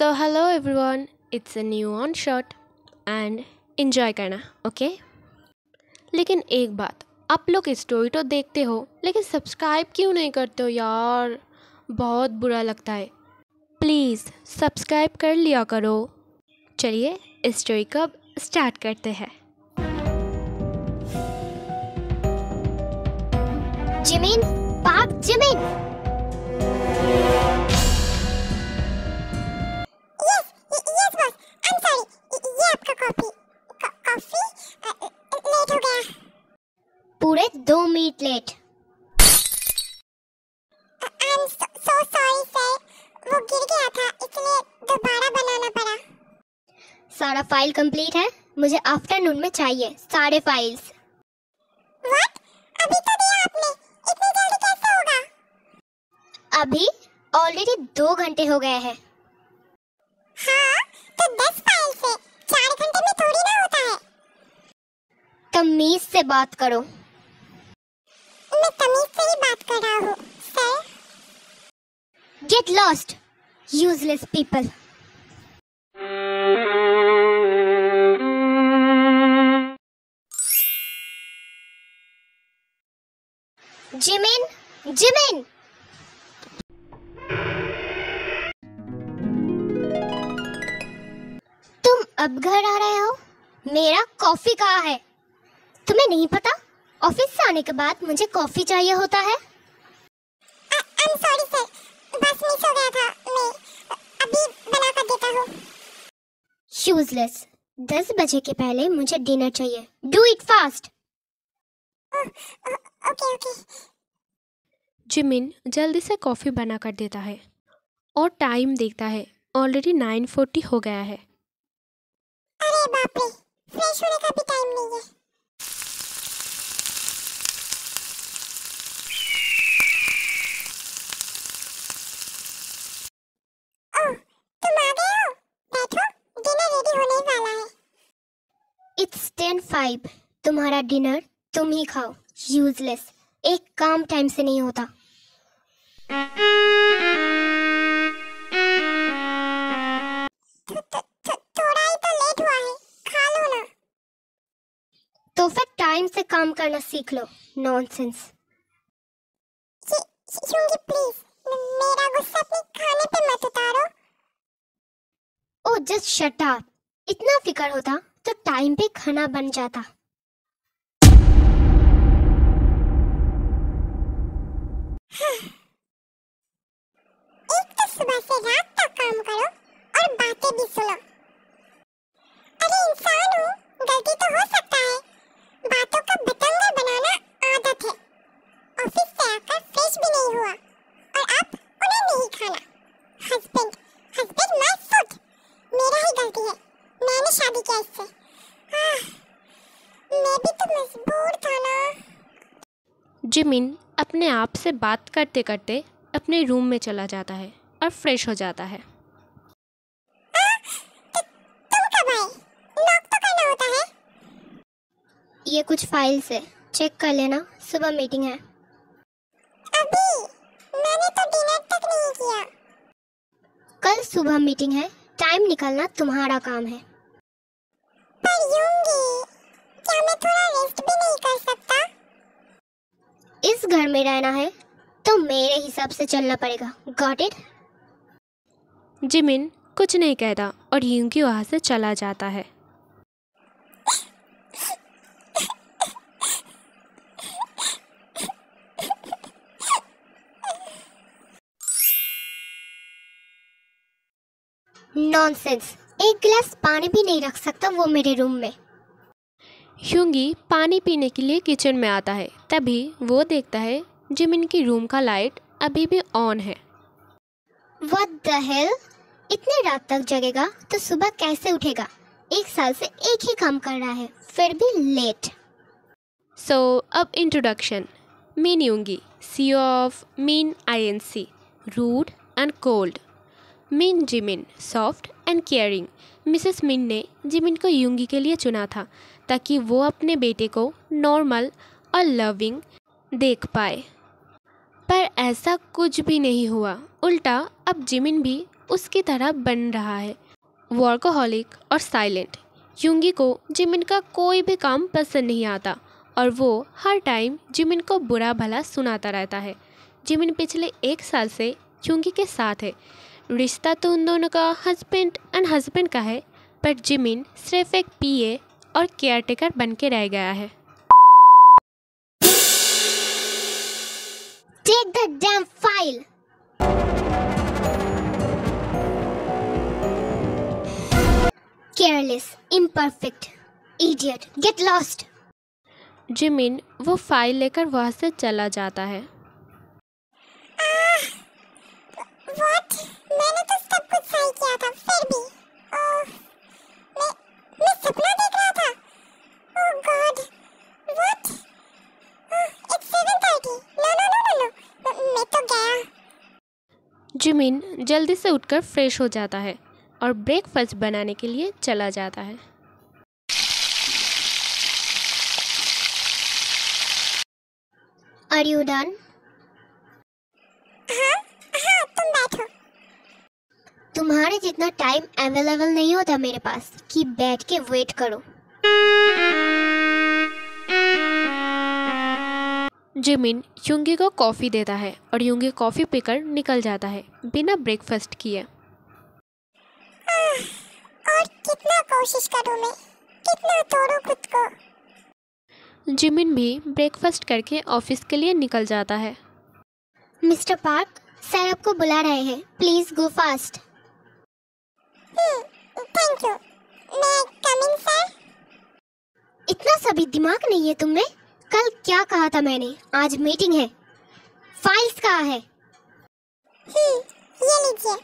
So hello everyone, it's a new on shot and enjoy करना okay. लेकिन एक बात, आप लोग स्टोरी तो देखते हो लेकिन सब्सक्राइब क्यों नहीं करते हो यार, बहुत बुरा लगता है। प्लीज़ सब्सक्राइब कर लिया करो। चलिए स्टोरी को अब स्टार्ट करते हैं। Jimin, Park Jimin. Yes boss, I am sorry. ये आपका कॉफी लेट हो गया। पूरे 2 minute late. I am so sorry sir, वो गिर गया था इसलिए दोबारा बनाना पड़ा। सारा फाइल कंप्लीट है, मुझे आफ्टरनून में चाहिए सारे फाइल्स। व्हाट? अभी तो दिया आपने, इतनी जल्दी कैसे होगा? अभी ऑलरेडी 2 घंटे हो गए हैं। हाँ, तो 10 फाइल से 4 घंटे में थोड़ी ना होता है। तमीज से बात करो। मैं तमीज से ही बात कर रहा हूँ sir. Get lost, useless people. Jimin, Jimin. तुम अब घर आ रहे हो? मेरा कॉफी कहाँ है? तुम्हें नहीं पता? ऑफिस से आने के बाद मुझे कॉफी चाहिए होता है। आई एम सॉरी सर, बस मिस हो गया था। मैं अभी बना कर देता हूँ। यूजलेस। 10 बजे के पहले मुझे डिनर चाहिए। Do it fast. Okay okay. Jimin जल्दी से कॉफ़ी बना कर देता है और टाइम देखता है, ऑलरेडी 9:40 हो गया है। अरे बाप रे, फ्रेश होने का भी टाइम नहीं है। ओह, तुम आ गए हो? बैठो, डिनर रेडी होने ही वाला है। इट्स 10:05। तुम्हारा डिनर तुम ही खाओ। यूजलेस। एक काम टाइम से नहीं होता। थोड़ा ही तो लेट हुआ है, खा लो ना। तो फिर टाइम से काम करना सीख लो। नॉनसेंस। यूंगी प्लीज, मेरा गुस्सा अपने खाने पे मत उतारो। ओ जस्ट शट अप। इतना फिक्र होता तो टाइम पे खाना बन जाता। एक तो सुबह से रात तक काम करो और बातें भी सुनो। अरे इंसान हो, गलती तो हो सकता है। बातों का बतंगड़ बनाना आदत है। ऑफिस से आकर फ्रेश भी नहीं हुआ और अब उन्हें नहीं खाना। हस्बैंड हस्बैंड माय फूड, मेरा ही गलती है, मैंने शादी किया इससे। मैं भी तो मजबूर था ना। जिमिन अपने आप से बात करते करते अपने रूम में चला जाता है और फ्रेश हो जाता है। तुम कब आए? नॉक तो करना होता है। ये कुछ फाइल्स है, चेक कर लेना। सुबह मीटिंग है। अभी मैंने तो डिनर तक नहीं किया। कल सुबह मीटिंग है, टाइम निकालना तुम्हारा काम है। पर यूंगी, क्या मैं थोड़ा रेस्ट भी नहीं कर सकता? इस घर में रहना है तो मेरे हिसाब से चलना पड़ेगा। Got it? जिमिन कुछ नहीं कहता और यूंगी वहाँ से चला जाता है। नॉनसेंस। एक गिलास पानी भी नहीं रख सकता वो मेरे रूम में। यूंगी पानी पीने के लिए किचन में आता है, तभी वो देखता है जिमिन की रूम का लाइट अभी भी ऑन है। What the hell? इतनी रात तक जगेगा तो सुबह कैसे उठेगा? 1 साल से एक ही काम कर रहा है, फिर भी लेट। सो अब introduction. Min Yoongi, CEO of Min INC, rude and cold. Min Jimin, soft and caring. Mrs Min ने जिमिन को यूंगी के लिए चुना था ताकि वो अपने बेटे को नॉर्मल और लविंग देख पाए, पर ऐसा कुछ भी नहीं हुआ। उल्टा अब जिमिन भी उसकी तरह बन रहा है। वर्कोहॉलिक और साइलेंट, यूंगी को जिमिन का कोई भी काम पसंद नहीं आता और वो हर टाइम जिमिन को बुरा भला सुनाता रहता है। जिमिन पिछले 1 साल से यूंगी के साथ है। रिश्ता तो उन दोनों का हस्बैंड एंड हस्बैंड का है, पर जिमिन सिर्फ एक पीए और केयरटेकर बन के रह गया है। Take the damn file. Careless, imperfect, idiot, get lost. Jimin वो फाइल लेकर वहाँ से चला जाता है। What? मैंने तो सब कुछ सही किया था, फिर भी मैं सपना देख रहा था। Oh God, what? It's 7:30. No. मैं तो गया। जिमिन जल्दी से उठकर फ्रेश हो जाता है और ब्रेकफास्ट बनाने के लिए चला जाता है। Are you done? हाँ, तुम बैठो। तुम्हारे जितना टाइम अवेलेबल नहीं होता मेरे पास कि बैठ के वेट करो। जिमिन यूंगी को कॉफ़ी देता है और यूंगी कॉफ़ी पीकर निकल जाता है बिना ब्रेकफास्ट किए। और कितना कोशिश करूँ मैं, कितना तोड़ूं खुद को। जिमिन भी ब्रेकफास्ट करके ऑफिस के लिए निकल जाता है। मिस्टर पार्क, सर आपको बुला रहे हैं, please go fast. Thank you. मैं कम इन सर? इतना सा भी दिमाग नहीं है तुम में? कल क्या कहा था मैंने? आज मीटिंग है। फाइल्स कहाँ है? ये लीजिए।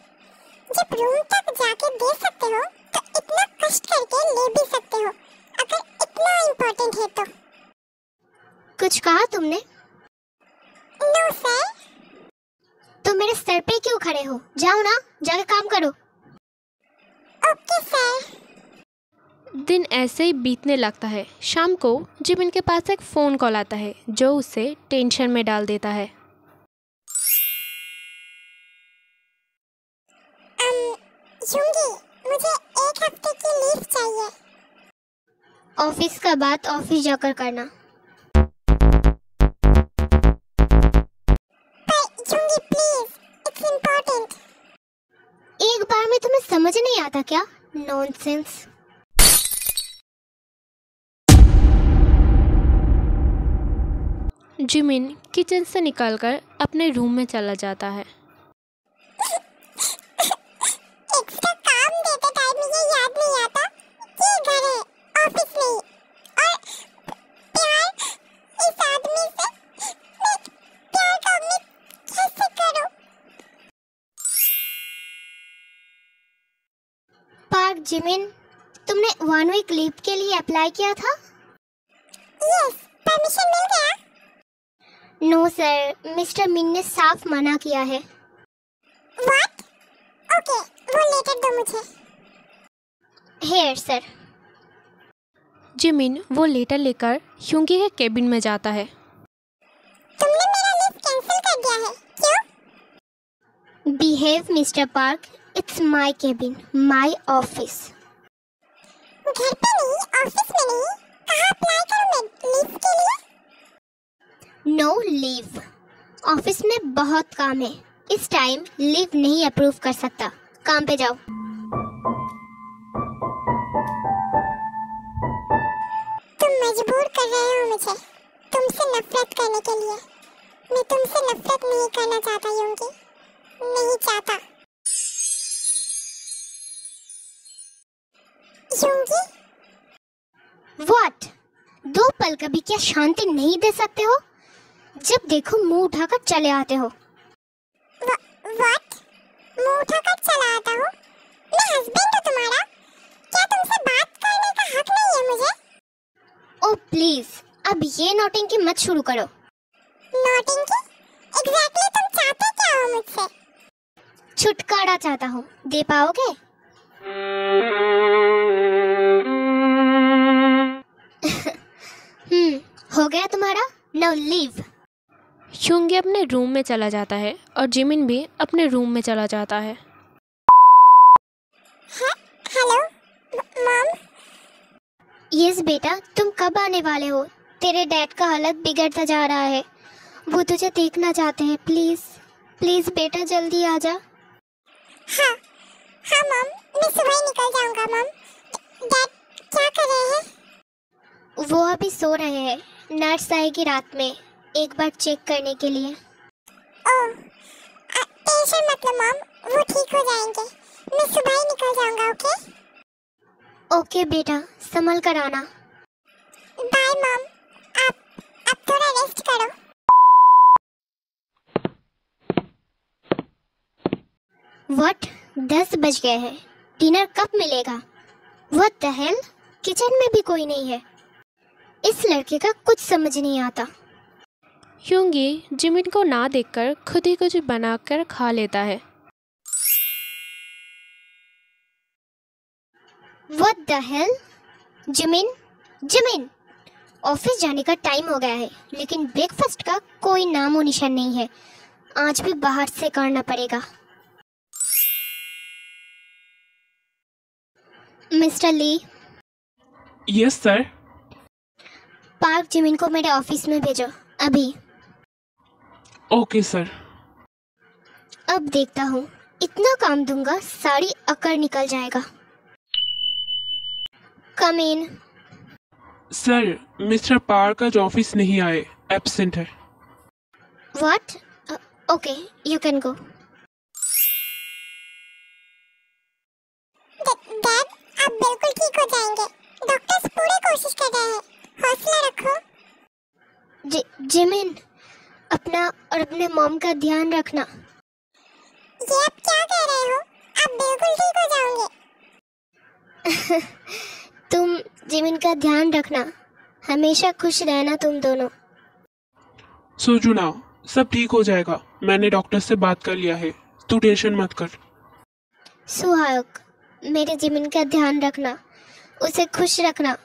जब रूम तक जाके दे सकते हो तो इतना कष्ट करके ले भी सकते हो, अगर इतना इम्पोर्टेंट है तो। कुछ कहा तुमने? No sir. तो मेरे सर पे क्यों खड़े हो? जाओ ना, जाके काम करो। Okay sir. दिन ऐसे ही बीतने लगता है। शाम को जिमिन के पास एक फ़ोन कॉल आता है जो उसे टेंशन में डाल देता है। यूंगी, मुझे 1 हफ्ते की लीव चाहिए। ऑफिस का बात ऑफिस जाकर करना। पर यूंगी प्लीज, इट्स इम्पोर्टेंट। एक बार में तुम्हें समझ नहीं आता क्या? नॉनसेंस। जिमिन किचन से निकलकर अपने रूम में चला जाता है। एक्स्ट्रा काम देते टाइम मुझे याद नहीं आता कि घर है, ऑफिस नहीं। और प्यार इस आदमी से, मैं प्यार का उम्मीद कैसे करूं? पार्क जिमिन, तुमने 1 वीक लीव के लिए अप्लाई किया था? यस, परमिशन मिल गया। नो सर, मिस्टर मिन ने साफ मना किया है। व्हाट? ओके, वो लेटर दो मुझे। Here sir. जिमिन वो लेटर लेकर यूंगी के केबिन में जाता है। तुमने मेरा लीव कैंसिल कर दिया है, क्यों? Behave mister park, it's my cabin, my office. घर पे नहीं, ऑफिस में नहीं, कहाँ अप्लाई करूं मैं लीव के लिए? No leave. ऑफिस में बहुत काम है, इस टाइम लीव नहीं अप्रूव कर सकता। काम पे जाओ। तुम मजबूर कर रहे हो मुझे तुमसे नफरत करने के लिए। मैं तुमसे नफरत नहीं करना चाहता यूंगी, नहीं चाहता। यूंगी? व्हाट? 2 पल कभी क्या शांति नहीं दे सकते हो? जब देखो मुंह उठाकर चले आते हो। व्हाट? मुंह उठाकर चला आता हूँ? मैं हस्बैंड हूँ तुम्हारा, क्या तुमसे बात करने का हक नहीं है मुझे? ओ प्लीज, अब ये नौटंकी मत शुरू करो। नौटंकी? एग्जैक्टली तुम चाहते क्या हो मुझसे? छुटकारा चाहता हूँ, दे पाओगे? हो गया तुम्हारा? Now leave. यूंगी अपने रूम में चला जाता है और जिमिन भी अपने रूम में चला जाता है। Hello mom. यस बेटा, तुम कब आने वाले हो? तेरे डैड का हालत बिगड़ता जा रहा है, वो तुझे देखना चाहते हैं। प्लीज प्लीज बेटा जल्दी आ जा। हाँ हाँ मॉम, मैं सुबह ही निकल जाऊंगा मॉम। डैड क्या कर रहे हैं? वो अभी सो रहे हैं, नर्स आएगी रात में एक बार चेक करने के लिए। ओह, टेंशन मत लो मॉम, वो ठीक हो जाएंगे। मैं सुबह ही निकल जाऊंगा। ओके ओके बेटा, संभल कर आना। Bye mom. आप थोड़ा रेस्ट करो। व्हाट, 10 बज गए हैं, डिनर कब मिलेगा? व्हाट द हेल, किचन में भी कोई नहीं है। इस लड़के का कुछ समझ नहीं आता। ह्यूंगी जिमिन को ना देखकर खुद ही कुछ बनाकर खा लेता है। What the hell, Jimin Jimin, office जाने का टाइम हो गया है लेकिन ब्रेकफास्ट का कोई नामो निशान नहीं है। आज भी बाहर से करना पड़ेगा। Mr Lee. Yes sir. Park Jimin को मेरे ऑफिस में भेजो अभी। Okay sir. अब देखता हूँ, इतना काम दूंगा सारी अकड़ निकल जाएगा। कम इन। सर, मिस्टर पार्क आज ऑफिस नहीं आए, एब्सेंट है। What? Okay, you can go. Dad आप बिल्कुल ठीक हो जाएंगे, डॉक्टर्स पूरी कोशिश कर रहे हैं, हौसला रखो। जिमिन, अपना और अपने मॉम का ध्यान रखना। ये आप क्या कह रहे हो? आप बिल्कुल ठीक हो जाओगे। तुम जिमिन का ध्यान रखना, हमेशा खुश रहना तुम दोनों। सुजुना, सब ठीक हो जाएगा, मैंने डॉक्टर से बात कर लिया है, तू टेंशन मत कर। सुहाग, मेरे जिमिन का ध्यान रखना, उसे खुश रखना।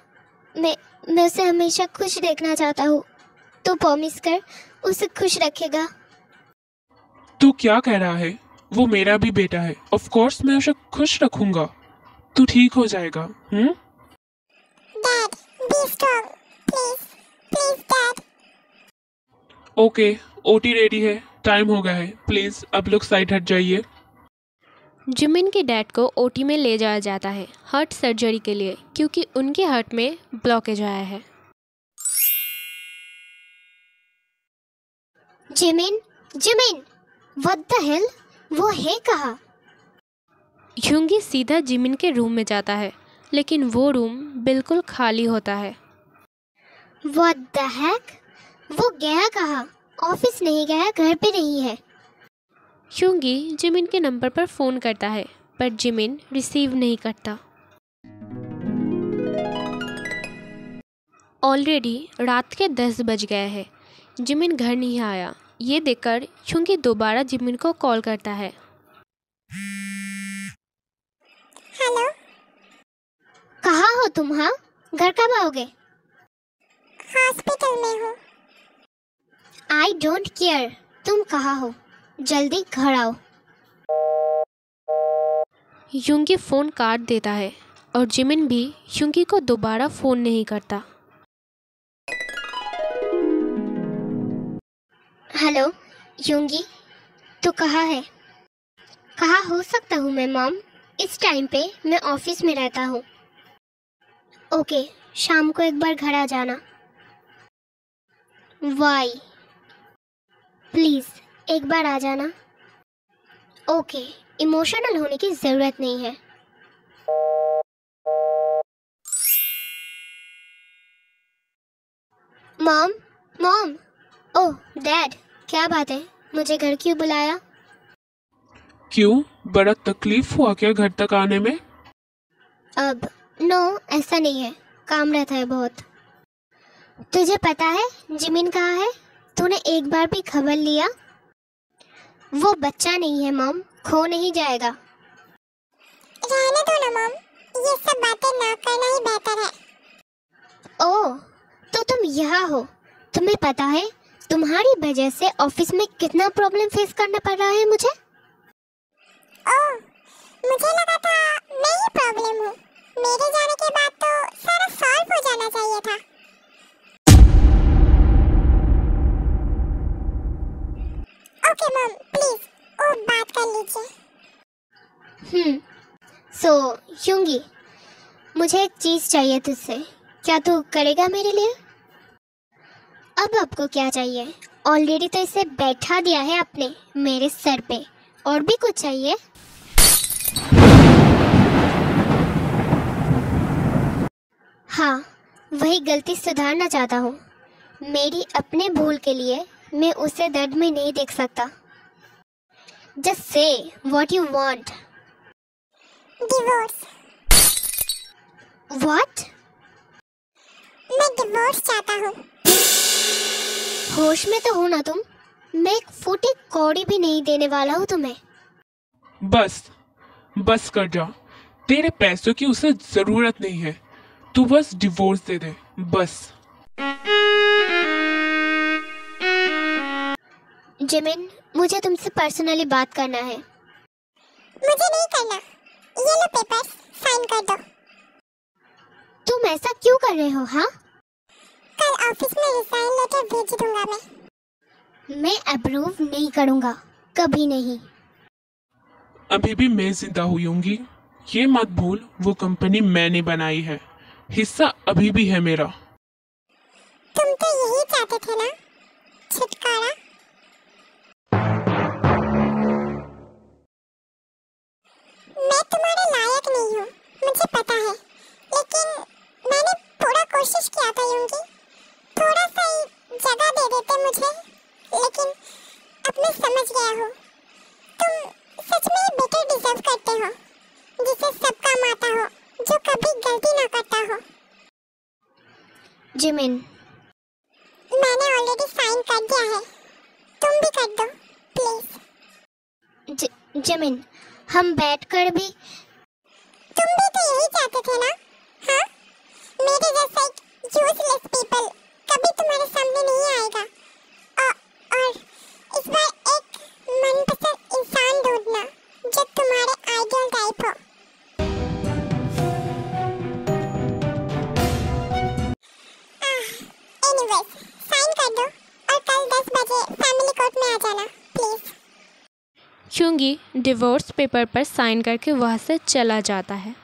मैं उसे हमेशा खुश देखना चाहता हूँ। तू प्रॉमिस कर, उसे खुश रखेगा। तू क्या कह रहा है? वो मेरा भी बेटा है, ऑफ कोर्स मैं उसे खुश रखूंगा। तू ठीक हो जाएगा। Dad B strong, please please dad. Okay, OT ready है, टाइम हो गया है, प्लीज अब लोग साइड हट जाइए। जिमिन के डैड को ओटी में ले जाया जाता है हार्ट सर्जरी के लिए, क्योंकि उनके हार्ट में ब्लॉकेज आया है। Jimin Jimin, what the hell, वो है कहाँ? ह्यूंगी सीधा जिमिन के रूम में जाता है, लेकिन वो रूम बिल्कुल खाली होता है। व्हाट द हेक, वो गया कहाँ? ऑफिस नहीं गया, घर पे नहीं है। ह्यूंगी जिमिन के नंबर पर फ़ोन करता है, पर जिमिन रिसीव नहीं करता। ऑलरेडी रात के 10 बज गए हैं, जिमिन घर नहीं आया। ये देखकर ह्यूंगी दोबारा जिमिन को कॉल करता है। हेलो, कहाँ हो तुम? हाँ, घर कब आओगे? हॉस्पिटल में हूँ। आई डोंट केयर तुम कहाँ हो, जल्दी घर आओ। ह्यूंगी फ़ोन काट देता है और जिमिन भी ह्यूंगी को दोबारा फ़ोन नहीं करता। हेलो ह्यूंगी, तू कहाँ है? कहाँ हो सकता हूँ मैं मॉम? इस टाइम पे मैं ऑफिस में रहता हूँ। ओके, शाम को एक बार घर आ जाना। वाई, प्लीज़ एक बार आ जाना। ओके, इमोशनल होने की ज़रूरत नहीं है। मॉम मॉम, ओह डैड, क्या बात है, मुझे घर क्यों बुलाया? क्यों, बड़ा तकलीफ हुआ क्या घर तक आने में? अब नो, ऐसा नहीं है, काम रहता है बहुत। तुझे पता है जिमिन कहाँ है? तूने एक बार भी खबर लिया? वो बच्चा नहीं है मॉम, खो नहीं जाएगा। रहने दो ना मॉम, ये सब बातें ना करना ही बेहतर है। ओह, तो तुम यहाँ हो। तुम्हें पता है तुम्हारी वजह से ऑफिस में कितना प्रॉब्लम फेस करना पड़ रहा है मुझे? ओह, मुझे लगा था मैं मॉम प्लीज वो बात कर लीजिए। सो यूंगी, मुझे एक चीज चाहिए तुझसे, क्या तू करेगा मेरे लिए? अब आपको क्या चाहिए? ऑलरेडी तो इसे बैठा दिया है आपने मेरे सर पे, और भी कुछ चाहिए? हाँ, वही गलती सुधारना चाहता हूँ। मेरी अपने भूल के लिए मैं उसे दर्द में नहीं देख सकता। Just say what you want. Divorce. What? मैं डिवोर्स चाहता हूँ। होश में तो हो ना तुम? मैं एक फूटी कौड़ी भी नहीं देने वाला हूँ तुम्हें। बस कर जा। तेरे पैसों की उसे जरूरत नहीं है। तू बस डिवोर्स दे दे, बस। जिमिन, मुझे तुमसे पर्सनली बात करना है। मुझे नहीं करना। ये लो पेपर्स, साइन कर दो। तुम ऐसा क्यों कर रहे हो? हाँ, कल ऑफिस में रिजाइन लेटर भेज दूंगा मैं अप्रूव नहीं करूँगा, कभी नहीं। अभी भी मैं जिंदा हुई होंगी, ये मत भूल। वो कंपनी मैंने बनाई है, हिस्सा अभी भी है मेरा। तुम तो यही चाहते थे ना, छुटकारा। मैं तुम्हारे लायक नहीं हूँ, मुझे पता है, लेकिन मैंने पूरा कोशिश किया था यूंगी। थोड़ा सा ही जगह दे देते मुझे, लेकिन अब मैं समझ गया हूँ। तुम सच में बेटर डिजर्व करते हो, जिसे सब काम आता हो, जो कभी गलती ना करता हो। जिमिन, मैंने ऑलरेडी साइन कर दिया है, तुम भी कर दो प्लीज। जिमिन, हम बैठकर भी। तुम भी तो यही चाहते थे ना? हाँ, मेरे जैसा एक यूजलेस पीपल कभी तुम्हारे सामने नहीं आएगा। और इस बार एक मनपसंद इंसान ढूंढना जो तुम्हारे आइडियल टाइप हो। एनीवेज, साइन कर दो और कल 10 बजे फैमिली कोर्ट में आ जाना प्लीज। यूंगी डिवोर्स पेपर पर साइन करके वहाँ से चला जाता है।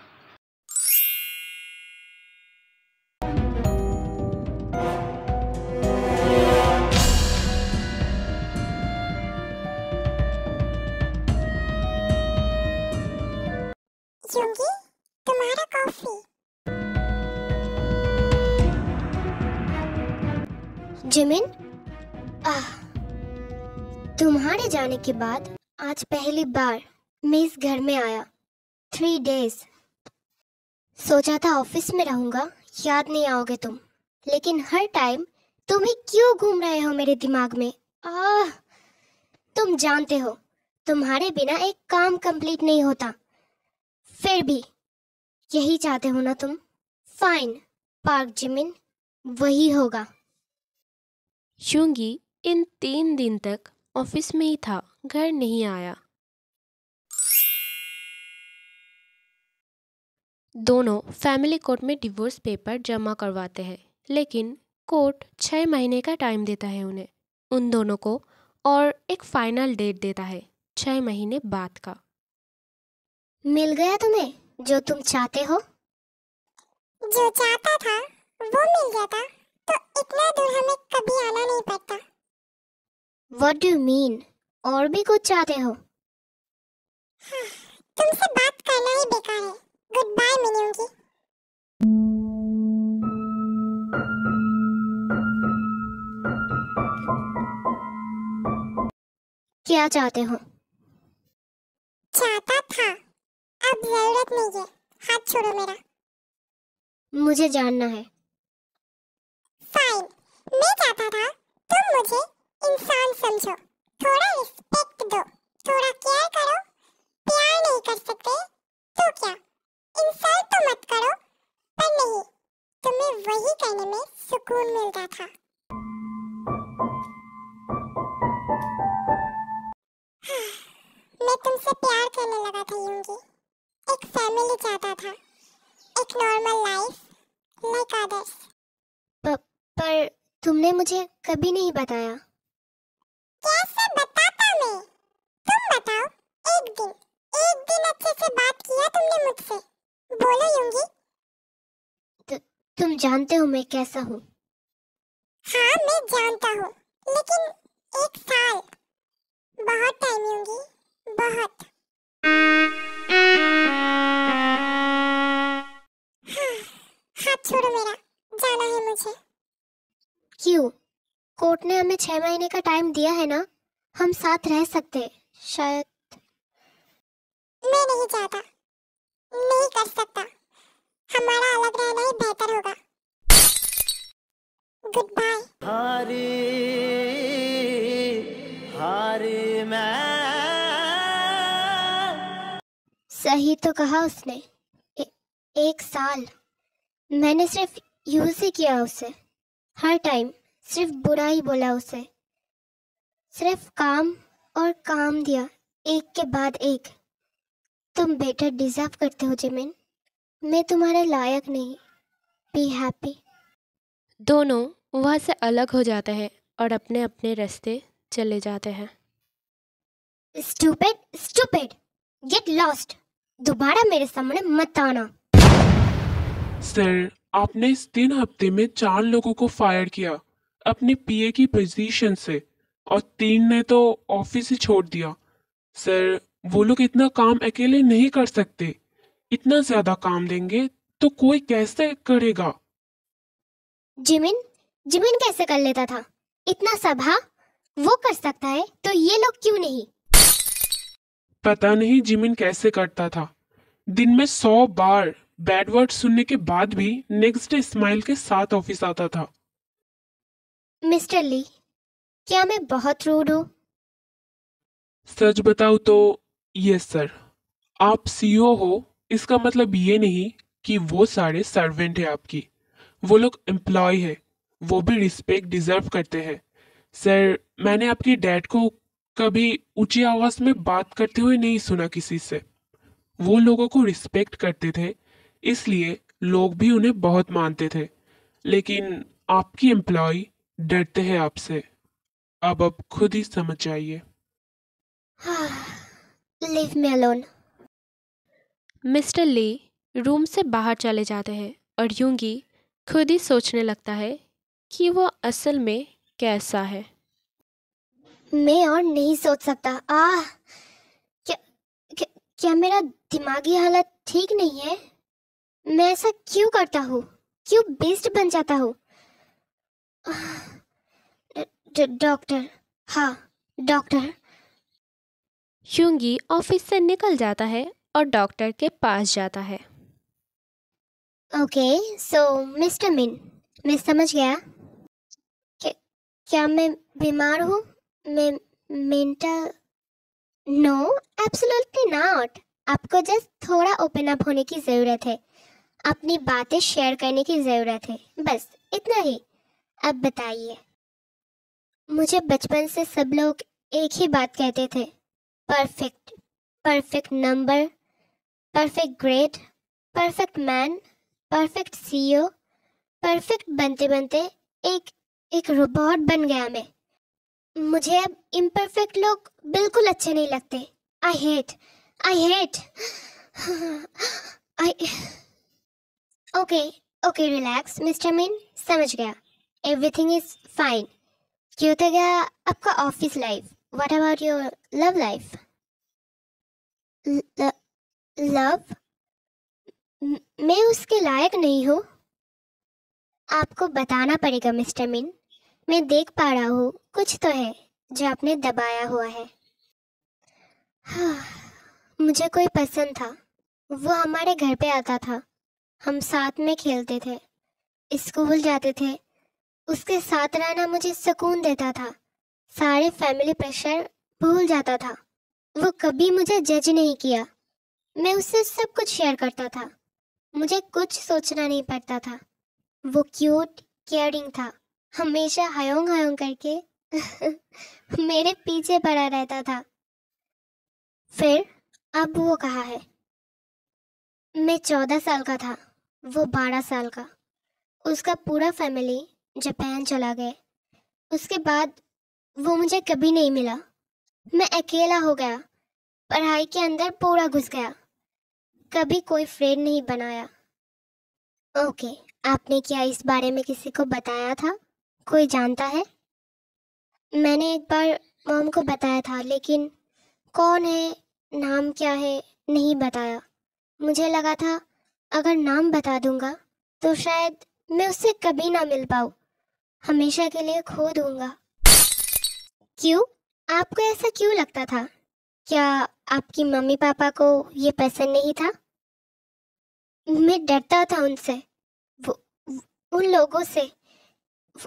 यूंगी, तुम्हारा कॉफी। जिमिन, तुम्हारे जाने के बाद आज पहली बार मैं इस घर में आया। 3 डेज। सोचा था ऑफिस में रहूंगा, याद नहीं आओगे तुम, लेकिन हर टाइम तुम ही क्यों घूम रहे हो मेरे दिमाग में? तुम जानते हो तुम्हारे बिना एक काम कंप्लीट नहीं होता। फिर भी यही चाहते हो ना तुम? फाइन, पार्क जिमिन वही होगा। यूंगी इन 3 दिन तक ऑफिस में ही था, घर नहीं आया। दोनों फैमिली कोर्ट में डिवोर्स पेपर जमा करवाते हैं, लेकिन कोर्ट 6 महीने का टाइम देता है उन्हें, उन दोनों को, और एक फाइनल डेट देता है 6 महीने बाद का। मिल गया तुम्हें जो तुम चाहते हो? जो चाहता था वो मिल गया था, तो इतना दूर हमें कभी आना नहीं पड़ता। What do you mean? और भी कुछ चाहते हो? तुमसे बात करना ही बेकार है। गुड बाय मिलूंगी। क्या चाहते हो? चाहता था, अब जरूरत नहीं है, हाथ छोड़ो मेरा। मुझे जानना है। फाइन, मैं चाहता था तुम मुझे इंसान समझो, थोड़ा रिस्पेक्ट दो, थोड़ा केयर करो। प्यार नहीं कर सकते तो क्या, इंसल्ट तो मत करो, पर नहीं, तुम्हें वही करने में सुकून मिलता था। मैं तुमसे प्यार करने लगा था यूंगी, एक फैमिली चाहता था, एक नॉर्मल लाइफ लाइक अदर्स। पर तुमने मुझे कभी नहीं बताया। कैसे बताता मैं? जानते हो मैं कैसा हूँ। हाँ मैं जानता हूँ, लेकिन 1 साल बहुत टाइम होंगी, बहुत। हाथ छोड़ो मेरा, जाना है मुझे। क्यों? कोर्ट ने हमें 6 महीने का टाइम दिया है ना, हम साथ रह सकते हैं शायद। मैं नहीं चाहता, नहीं कर सकता, हमारा अलग रहना ही बेहतर होगा। Good bye. हारी हारी मैं। सही तो कहा उसने। 1 साल मैंने सिर्फ यूज ही किया उसे, हर टाइम सिर्फ बुरा ही बोला उसे, सिर्फ काम और काम दिया, एक के बाद एक। तुम बेटर डिजर्व करते हो जिमिन, मैं तुम्हारे लायक नहीं। Be happy. दोनों वहाँ से अलग हो जाते हैं और अपने अपने रास्ते चले जाते हैं। स्टूपिड स्टूपिड, गेट लॉस्ट, दोबारा मेरे सामने मत आना। सर, आपने इस 3 हफ्ते में 4 लोगों को फायर किया अपने पीए की पोजीशन से, और 3 ने तो ऑफिस ही छोड़ दिया। सर, वो लोग इतना काम अकेले नहीं कर सकते। इतना ज्यादा काम देंगे तो कोई कैसे करेगा? जिमिन जिमिन कैसे कर लेता था इतना सब? हाँ, वो कर सकता है तो ये लोग क्यों नहीं? पता नहीं जिमिन कैसे करता था। दिन में 100 बार बैड वर्ड सुनने के बाद भी नेक्स्ट डे स्माइल के साथ ऑफिस आता था। मिस्टर ली, क्या मैं बहुत रूड हूँ? सच बताओ तो यस सर, आप सीईओ हो, इसका मतलब ये नहीं कि वो सारे सर्वेंट है आपकी। वो लोग एम्प्लॉय है, वो भी रिस्पेक्ट डिजर्व करते हैं। सर, मैंने आपके डैड को कभी ऊंची आवाज में बात करते हुए नहीं सुना किसी से। वो लोगों को रिस्पेक्ट करते थे, इसलिए लोग भी उन्हें बहुत मानते थे। लेकिन आपकी एम्प्लॉय डरते हैं आपसे। अब खुद ही समझ जाइए। Leave me alone. मिस्टर ली रूम से बाहर चले जाते हैं और यूंगी खुद ही सोचने लगता है कि वो असल में कैसा है। मैं और नहीं सोच सकता। क्या, क्या मेरा दिमागी हालत ठीक नहीं है? मैं ऐसा क्यों करता हूँ? क्यों बेस्ट बन जाता हूँ? डॉक्टर, हाँ डॉक्टर। यूंगी ऑफिस से निकल जाता है और डॉक्टर के पास जाता है। ओके, सो मिस्टर मिन, मैं समझ गया। क्या मैं बीमार हूँ? मैं मेंटल? No, absolutely not. आपको जस्ट थोड़ा ओपन अप होने की ज़रूरत है, अपनी बातें शेयर करने की ज़रूरत है, बस इतना ही। अब बताइए। मुझे बचपन से सब लोग एक ही बात कहते थे, perfect, perfect number, perfect grade, perfect man, perfect CEO. Perfect बनते बनते एक रोबोट बन गया मैं। मुझे अब इम्परफेक्ट लोग बिल्कुल अच्छे नहीं लगते। I hate okay relax mister मिन, समझ गया। Everything is fine. क्यों तो गया आपका office life? What about your love life? Love? मैं उसके लायक नहीं हूँ। आपको बताना पड़ेगा मिस्टर मिन। मैं देख पा रहा हूँ कुछ तो है जो आपने दबाया हुआ है। मुझे कोई पसंद था, वो हमारे घर पे आता था, हम साथ में खेलते थे, स्कूल जाते थे। उसके साथ रहना मुझे सुकून देता था, सारे फैमिली प्रेशर भूल जाता था। वो कभी मुझे जज नहीं किया, मैं उससे सब कुछ शेयर करता था, मुझे कुछ सोचना नहीं पड़ता था। वो क्यूट केयरिंग था, हमेशा हयोंग हयोंग करके मेरे पीछे पड़ा रहता था। फिर अब वो कहाँ है? मैं 14 साल का था, वो 12 साल का। उसका पूरा फैमिली जापान चला गए। उसके बाद वो मुझे कभी नहीं मिला। मैं अकेला हो गया, पढ़ाई के अंदर पूरा घुस गया, कभी कोई फ्रेंड नहीं बनाया। ओके, आपने क्या इस बारे में किसी को बताया था? कोई जानता है? मैंने एक बार मॉम को बताया था, लेकिन कौन है, नाम क्या है, नहीं बताया। मुझे लगा था अगर नाम बता दूंगा तो शायद मैं उससे कभी ना मिल पाऊँ, हमेशा के लिए खो दूंगा। क्यों? आपको ऐसा क्यों लगता था? क्या आपकी मम्मी पापा को ये पसंद नहीं था? मैं डरता था उनसे, उन लोगों से।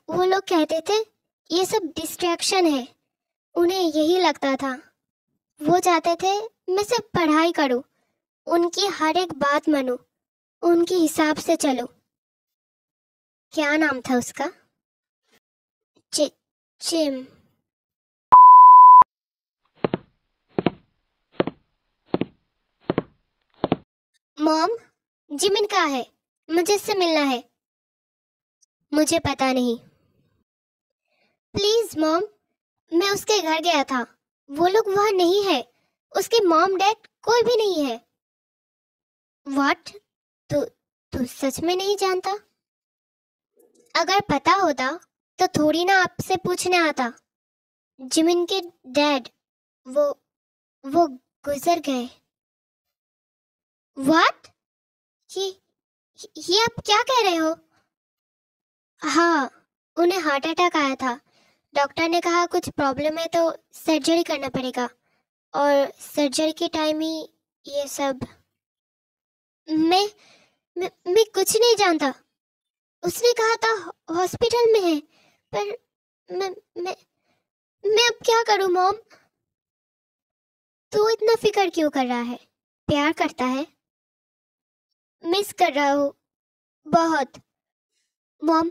वो लोग कहते थे ये सब डिस्ट्रैक्शन है। उन्हें यही लगता था। वो चाहते थे मैं सिर्फ पढ़ाई करूं, उनकी हर एक बात मानूं, उनके हिसाब से चलूं। क्या नाम था उसका? जिम। मॉम, जिमिन कहाँ है? मुझे इससे मिलना है। मुझे पता नहीं। प्लीज मॉम, मैं उसके घर गया था, वो लोग वहाँ नहीं है। उसके मॉम डैड कोई भी नहीं है। व्हाट? तू सच में नहीं जानता? अगर पता होता तो थोड़ी ना आपसे पूछने आता। जिमिन के डैड वो गुजर गए। व्हाट? ये आप क्या कह रहे हो? हाँ, उन्हें हार्ट अटैक आया था। डॉक्टर ने कहा कुछ प्रॉब्लम है तो सर्जरी करना पड़ेगा, और सर्जरी के टाइम ही ये सब। मैं कुछ नहीं जानता। उसने कहा था हॉस्पिटल में है, पर मैं अब क्या करूं मॉम? तू इतना फिक्र क्यों कर रहा है? प्यार करता है? मिस कर रहा हूँ बहुत। मॉम,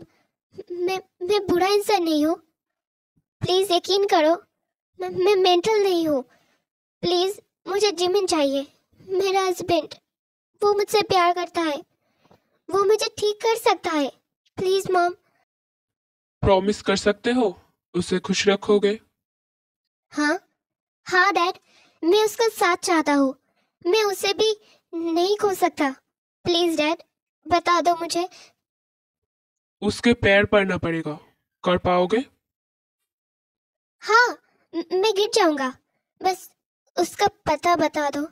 मैं बुरा इंसान नहीं हूँ। प्लीज यकीन करो, मैं मेंटल नहीं हूँ। प्लीज मुझे जिमिन चाहिए, मेरा हस्बैंड। वो मुझसे प्यार करता है, वो मुझे ठीक कर सकता है। Please mom. प्रॉमिस कर सकते हो उसे खुश रखोगे? हाँ डैड, मैं उसका साथ चाहता हूँ। मैं उसे भी नहीं खो सकता। प्लीज डैड, बता दो मुझे। उसके पैर पड़ना पड़ेगा। कर पाओगे? हाँ, मैं गिर जाऊंगा। बस उसका पता बता दो।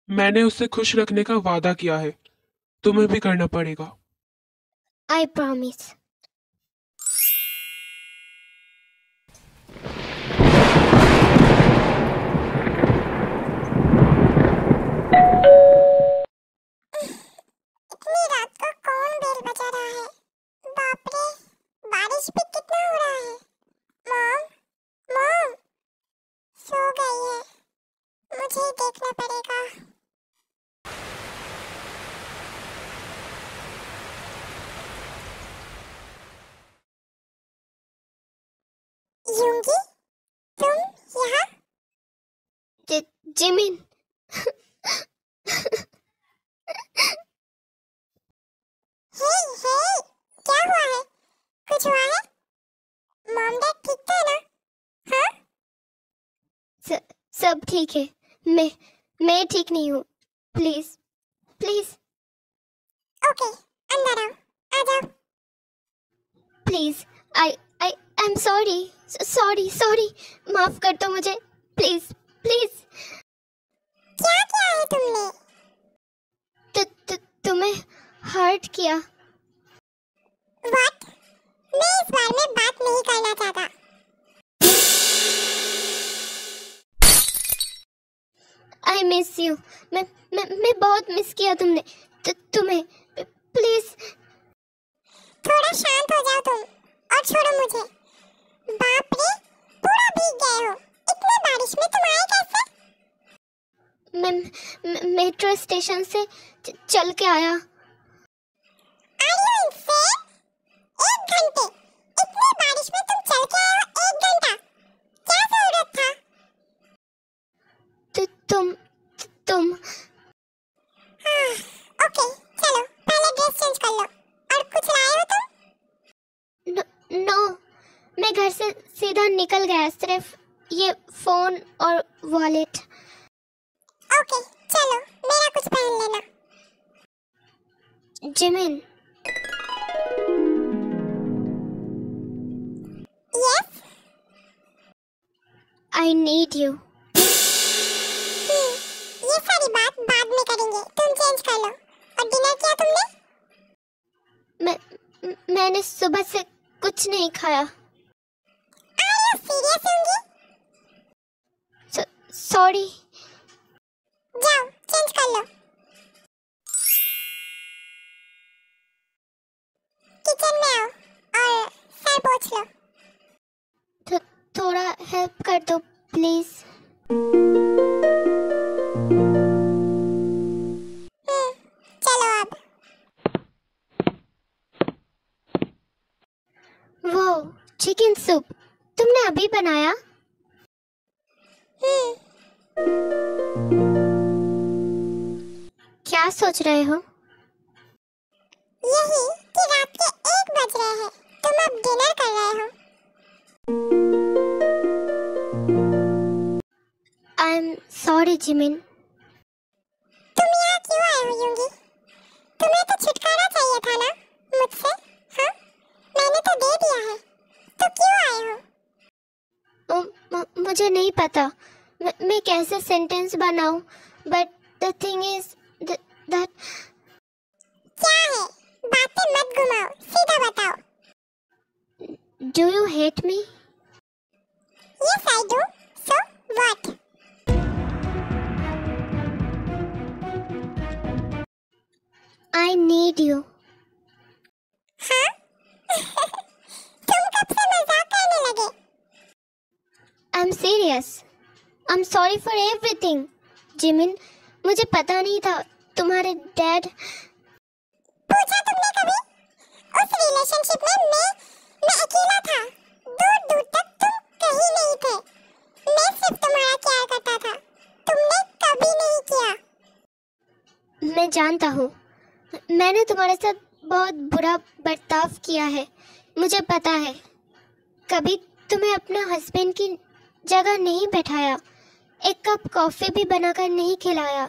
मैंने उसे खुश रखने का वादा किया है, तुम्हें भी करना पड़ेगा। I promise. इतनी रात को कौन बेल बजा रहा है? बाप रे, बारिश भी कितना हो रहा है। मॉम, मॉम सो गई है, मुझे ही देखना पड़ेगा। यूंगी, तुम यहाँ? जिमिन। हे हे, क्या हुआ है? कुछ हुआ है? मॉम डैड ठीक थे ना? हाँ? सब ठीक है। मैं ठीक नहीं हूँ। प्लीज प्लीज ओके, अंदर आओ, आ जाओ। Please. I am sorry sorry sorry. माफ कर दो मुझे, प्लीज प्लीज। क्या किया है तुमने? तुम्हें हर्ट किया। व्हाट? मैं इस बारे में बात नहीं करना चाहता। I miss you. मैं बहुत मिस किया तुमने तुम्हें। प्लीज थोड़ा शांत हो जाओ तुम और छोड़ो मुझे। बाप रे, पूरा भीग गए हो। इतने बारिश में तुम आए कैसे? मैं मेट्रो स्टेशन से चल के आया। Are you insane? 1 घंटे, इतनी बारिश में तुम चल के आए हो? 1 घंटा, क्या जरूरत था? तुम हाँ, ओके, चलो पहले ड्रेस चेंज कर लो। और कुछ लाए हो तुम? नो, मैं घर से सीधा निकल गया, सिर्फ ये फोन और वॉलेट। ओके, चलो मेरा कुछ पहन लेना। Jimin, I need you. ये सारी बात बाद में करेंगे, तुम चेंज कर लो। और डिनर किया तुमने? मैंने सुबह से कुछ नहीं खाया। Are you serious होंगी? सॉरी। जाओ चेंज कर लो। किचन में आओ और सर पोंछ लो। थोड़ा हेल्प कर दो प्लीज। चलो अब। वो चिकन सूप तुमने अभी बनाया? क्या सोच रहे हो? यही कि रात के 1 बज रहे हैं, तुम अब डिनर कर रहे हो। आई एम सॉरी जिमिन। तुम यहाँ क्यों आए हो यूंगी? तुम्हें तो छुटकारा चाहिए था ना मुझसे? हाँ, मैंने तो दे दिया है, तो क्यों आए हो? मुझे नहीं पता मैं कैसे सेंटेंस बनाऊं, but the thing is that. क्या है? बातें मत घुमाओ, सीधा बताओ। Do you hate me? Yes, I do. So what? I need you. हाँ? तुम कब से मजाक करने लगे? I am serious. I am sorry for everything. Jimin, मुझे पता नहीं था तुम्हारे डैड। पूछा तुमने कभी? उस रिलेशनशिप में मैं अकेला था, दूर दूर तक तुम कहीं नहीं थे। मैं सिर्फ तुम्हारा केयर करता था, तुमने कभी नहीं किया। मैं जानता हूँ, मैंने तुम्हारे साथ बहुत बुरा बर्ताव किया है, मुझे पता है। कभी तुम्हें अपना हस्बैंड की जगह नहीं बैठाया, एक कप कॉफ़ी भी बनाकर नहीं खिलाया।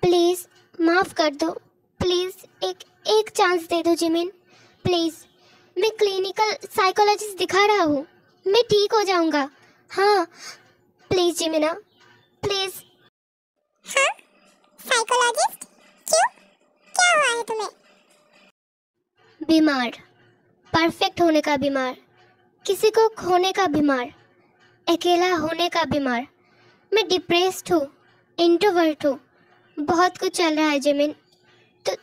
प्लीज़ माफ़ कर दो, प्लीज़ एक चांस दे दो जिमिन, प्लीज़। मैं क्लिनिकल साइकोलॉजिस्ट दिखा रहा हूँ, मैं ठीक हो जाऊँगा। हाँ प्लीज़ जिमिना, प्लीज़। हाँ? साइकोलॉजिस्ट? क्यों? क्या हुआ है तुम्हें? बीमार, परफेक्ट होने का बीमार, किसी को खोने का बीमार, अकेला होने का बीमार। मैं डिप्रेस्ड हूँ, इंट्रोवर्ट हूँ, बहुत कुछ चल रहा है जिमिन। तो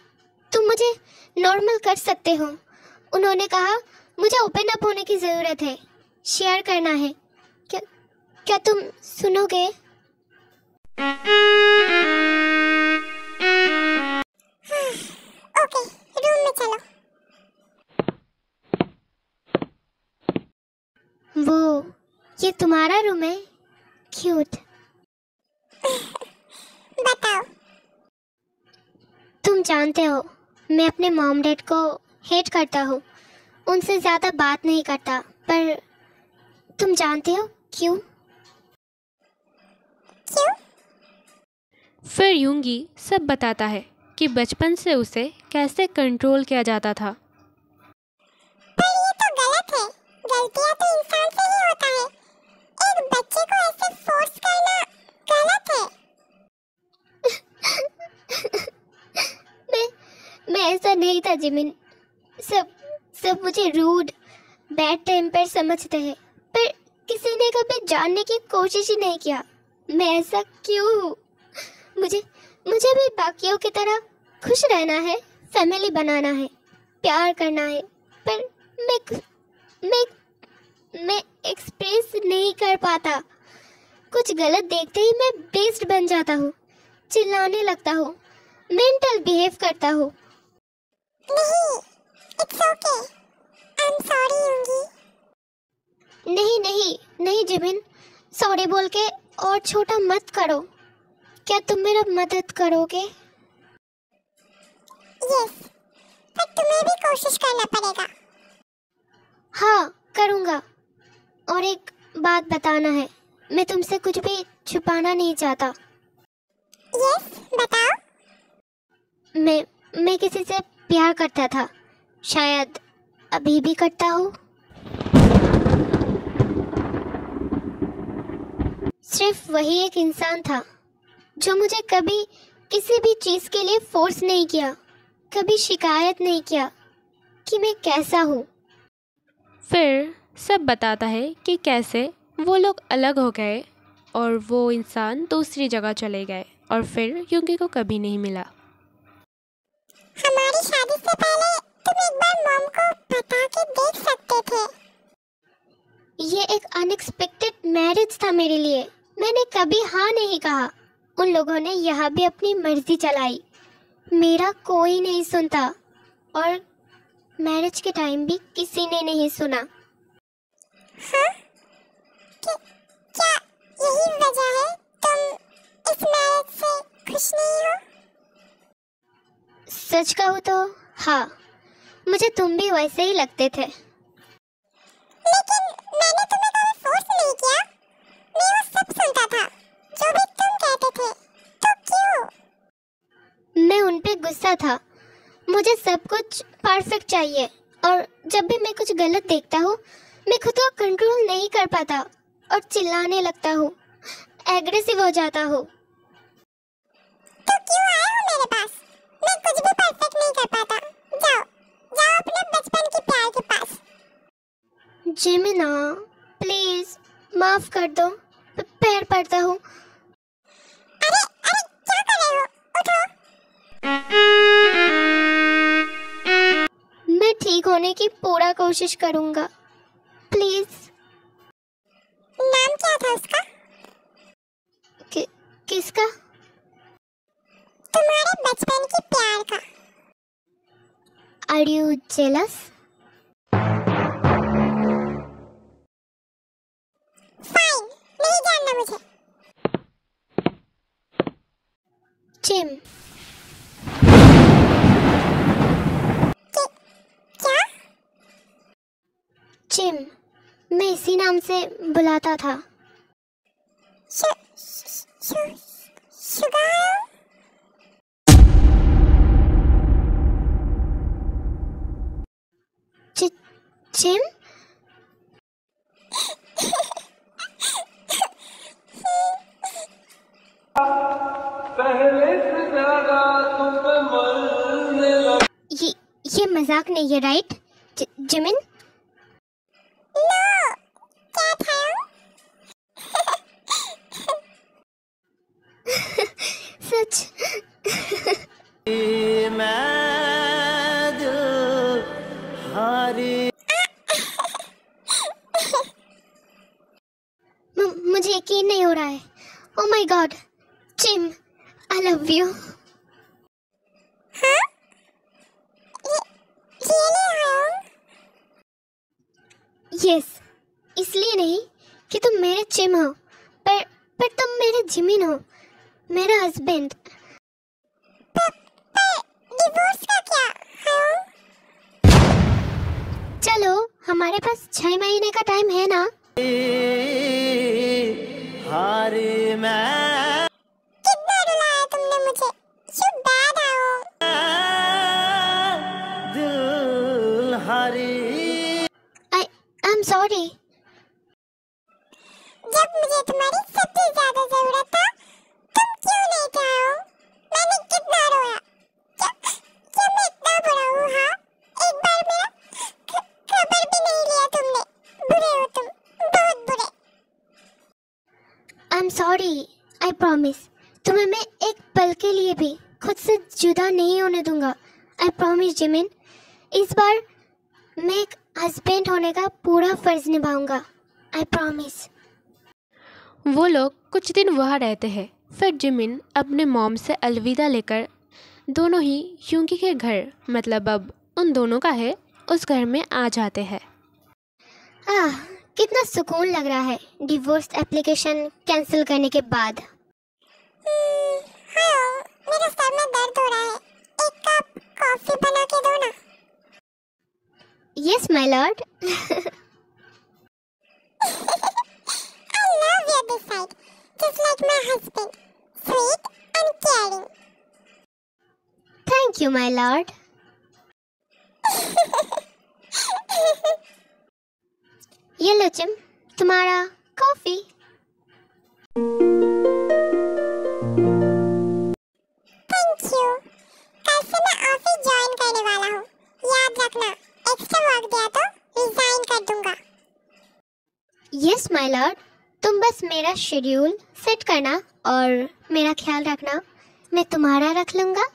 तुम मुझे नॉर्मल कर सकते हो। उन्होंने कहा मुझे ओपन अप होने की ज़रूरत है, शेयर करना है। क्या तुम सुनोगे? ओके, रूम में चलो। वो ये तुम्हारा रूम है? क्यूट। बताओ। तुम जानते हो मैं अपने मॉम डैड को हेट करता हूँ, उनसे ज़्यादा बात नहीं करता, पर तुम जानते हो क्यों? क्यों? फिर यूंगी सब बताता है कि बचपन से उसे कैसे कंट्रोल किया जाता था। पर ये तो गलत है, गलतियां तो इंसान से ही होता है। एक बच्चे को ऐसे फोर्स करना गलत है। मैं ऐसा नहीं था जिमिन। सब मुझे रूड, बैड टेम्पर समझते हैं, पर किसी ने कभी जानने की कोशिश ही नहीं किया मैं ऐसा क्यों हूँ। मुझे भी बाकियों की तरह खुश रहना है, फैमिली बनाना है, प्यार करना है, पर मैं एक्सप्रेस नहीं कर पाता। कुछ गलत देखते ही मैं बेस्ड बन जाता हूँ, चिल्लाने लगता हूँ, मेंटल बिहेव करता हूँ। नहीं, it's okay. I am sorry Yoongi. नहीं जिमिन, सॉरी बोल के और छोटा मत करो। क्या तुम मेरा मदद करोगे? यस, पर तुम्हें भी कोशिश करना पड़ेगा। हाँ करूँगा। और एक बात बताना है, मैं तुमसे कुछ भी छुपाना नहीं चाहता। यस, बताओ। मैं किसी से प्यार करता था, शायद अभी भी करता हूँ। सिर्फ वही एक इंसान था जो मुझे कभी किसी भी चीज़ के लिए फोर्स नहीं किया, कभी शिकायत नहीं किया कि मैं कैसा हूँ। फिर सब बताता है कि कैसे वो लोग अलग हो गए और वो इंसान दूसरी जगह चले गए और फिर यूंगी को कभी नहीं मिला। हमारी शादी से पहले तुम एक बार मॉम को बता के देख सकते थे। ये एक अनएक्सपेक्टेड मैरिज था मेरे लिए। मैंने कभी हाँ नहीं कहा। उन लोगों ने यहाँ भी अपनी मर्जी चलाई, मेरा कोई नहीं सुनता और मैरिज के टाइम भी किसी ने नहीं सुना। हाँ? क्या यही वजह है तुम इस मैरिज से खुश नहीं हो? सच कहूँ तो हाँ, मुझे तुम भी वैसे ही लगते थे। लेकिन मैंने तुम्हें कभी फोर्स नहीं किया। मैं वो सब सुनता था जो भी तुम कहते थे। तो क्यों? मैं उन पे गुस्सा था। मुझे सब कुछ परफेक्ट चाहिए और जब भी मैं कुछ गलत देखता हूँ मैं खुद को कंट्रोल नहीं कर पाता और चिल्लाने लगता हूँ, एग्रेसिव हो जाता हूँ। तो क्यों आए हो मेरे पास? मैं कुछ भी परफेक्ट नहीं कर पाता। जाओ जाओ अपने बचपन के प्यार के पास। जिमिना प्लीज माफ कर दो, पैर पड़ता हूँ। अरे अरे क्या कर रहे हो? उठो। मैं ठीक होने की पूरा कोशिश करूँगा, प्लीज। नाम क्या था उसका? किसका? तुम्हारे बचपन के प्यार का। Are you jealous? फाइन, नहीं जानना मुझे। जिम। क्या? जिम, मैं इसी नाम से बुलाता था। शुगर? जिम? ये मजाक नहीं है, राइट जिमिन? नो, क्या था? सच? मैं दिल हारी। मुझे यकीन नहीं हो रहा है। Oh my God, gym, I love you. हाँ? यस, इसलिए नहीं कि तुम मेरे जिम हो, पर तुम मेरे जिमिन हो, मेरा हस्बैंड। डिवोर्स का क्या? हाँ? चलो, हमारे पास 6 महीने का टाइम है ना? हारी मैं कितना रुलाया तुमने मुझे। You bad आओ। दिल हारी। I'm sorry. जब मुझे तुम्हारी सबसे ज्यादा जरूरत था तुम क्यों नहीं थे? आओ। मैंने कितना रोया। क्या मैं इतना बुरा हूँ? हाँ? एक बार मेरा खबर भी नहीं लिया तुमने। बुरे हो तुम, बहुत बुरे। I'm sorry. I promise. तुम्हें मैं एक पल के लिए भी खुद से जुदा नहीं होने दूंगा। I promise, Jimin. इस बार मैं एक हस्बैंड होने का पूरा फर्ज निभाऊंगा। I promise. वो लोग कुछ दिन वहाँ रहते हैं। फिर जिमिन अपने मॉम से अलविदा लेकर दोनों ही यूंगी के घर, मतलब अब उन दोनों का है, उस घर में आ जाते हैं। कितना सुकून लग रहा है डिवोर्स एप्लीकेशन कैंसिल करने के बाद। हाँ, मेरे सर में दर्द हो रहा है। एक कप कॉफी बना के दो ना। Yes, my lord. I love you this side, just like my husband, sweet and caring. Thank you, my lord. ये लो जिम, तुम्हारा कॉफी। Thank you. कल से मैं ऑफिस ज्वाइन करने वाला हूँ, याद रखना एक्स्ट्रा वर्क दिया तो रिजाइन कर दूंगा। यस माय लॉर्ड, तुम बस मेरा शेड्यूल सेट करना और मेरा ख्याल रखना, मैं तुम्हारा रख लूँगा।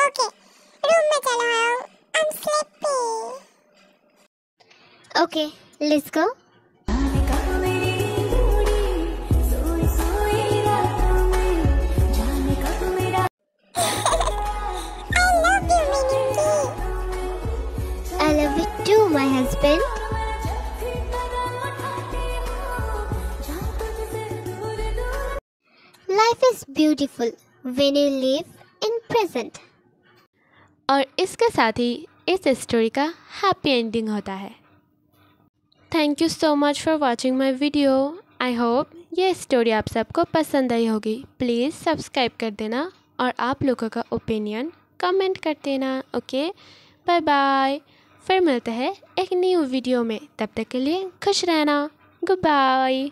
ओके, रूम में चलो आओ, I am sleepy. Okay, let's go. I love you, Minky। I love you too, my husband. Life is beautiful when you live in present. और इसके साथ ही इस स्टोरी का हैप्पी एंडिंग होता है। Thank you so much for watching my video. I hope ये story आप सबको पसंद आई होगी। प्लीज़ सब्सक्राइब कर देना और आप लोगों का ओपिनियन कमेंट कर देना। Okay, bye bye. फिर मिलते हैं एक न्यू वीडियो में, तब तक के लिए खुश रहना। Good bye.